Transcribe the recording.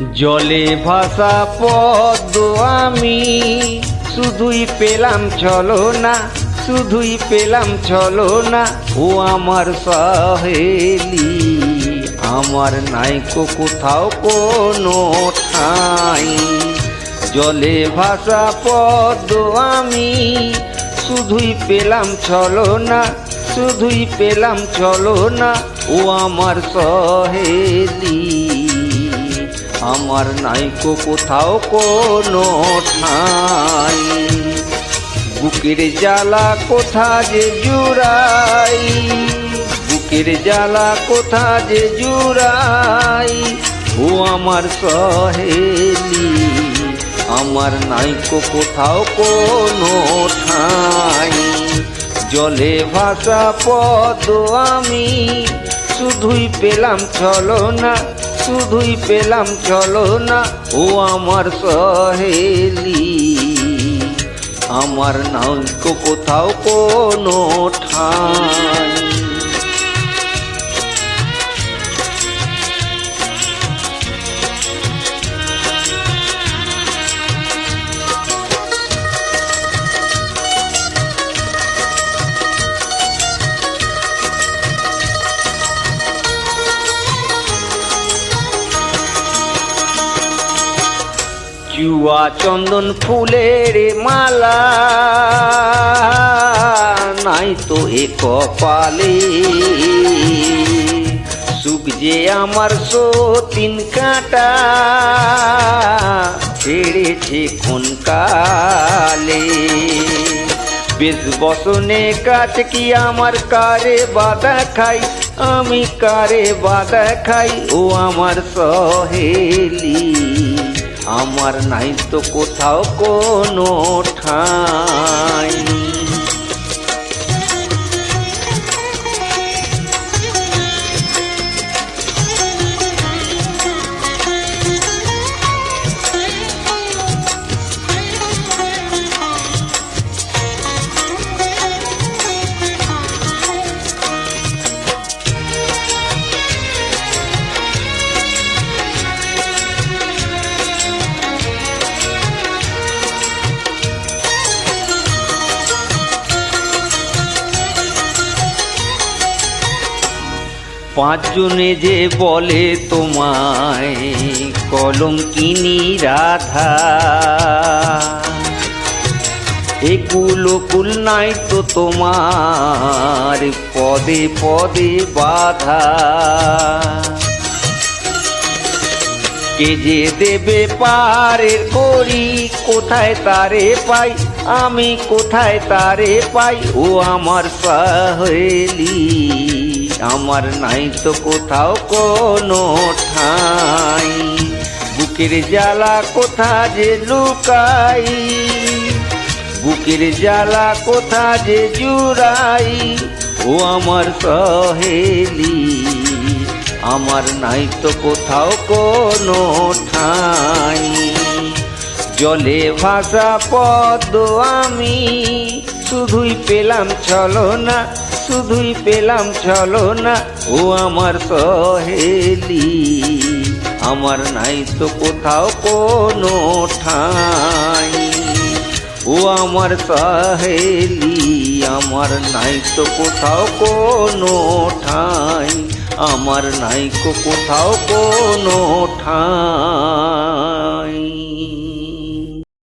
জলে ভাসা পদ্ম আমি শুধুই পেলাম ছলনা, শুধুই পেলাম ছলনা। ও আমার সহেলি, আমার নাইকো কোথাও কোনো ঠাই। জলে ভাসা পদ্ম আমি শুধুই পেলাম ছলনা, শুধুই পেলাম ছলনা। ও আমার সহেলি, আমার নাইকো কোথাও কোনো ঠাই। বুকের জ্বালা কোথা যে জুড়াই, বুকের জ্বালা কোথা যে জুড়াই। ও আমার সহেলি, আমার নাইকো কোথাও কোনো ঠাই। জলে ভাসা পদ্ম আমি শুধুই পেলাম ছলনা, শুধুই পেলাম ছলনা। ও আমার সহেলি, আমার নাইকো কোথাও কোনো ঠাই। জুয়া চন্দন ফুলের মালা নাই তো এ কপালে। সুখ যে আমার সতীন কাঁটা ছেড়েছে কোন কালে। বেশ বসনে কাজ কি আমার কারে বাধা খাই, আমি কারে বাধা খাই। ও আমার সহেলি, আমার নাই তো কোথাও কোনো ঠাই। পাঁচজনে যে বলে তোমায় কলঙ্কিনী রাধা, একুল কুল নাই তো তোমার পদে পদে বাধা। কে যে দেবে পারের করি, কোথায় তারে পাই, আমি কোথায় তারে পাই। ও আমার সহেলি, আমার নাই তো কোথাও কোনো ঠাই। বুকের জ্বালা কোথা যে লুকাই, বুকের জ্বালা কোথা যে জুড়াই। ও আমার সহেলি, আমার নাই তো কোথাও কোনো ঠাই। জলে ভাসা পদ্ম আমি শুধুই পেলাম ছলনা, শুধুই পেলাম ছলনা। ও আমার সহেলি, আমার নাই তো কোথাও কোনো ঠাই। ও আমার সহেলি, আমার নাই তো কোথাও কোনো ঠাই। আমার নাইকো কোথাও কোনো ঠাই।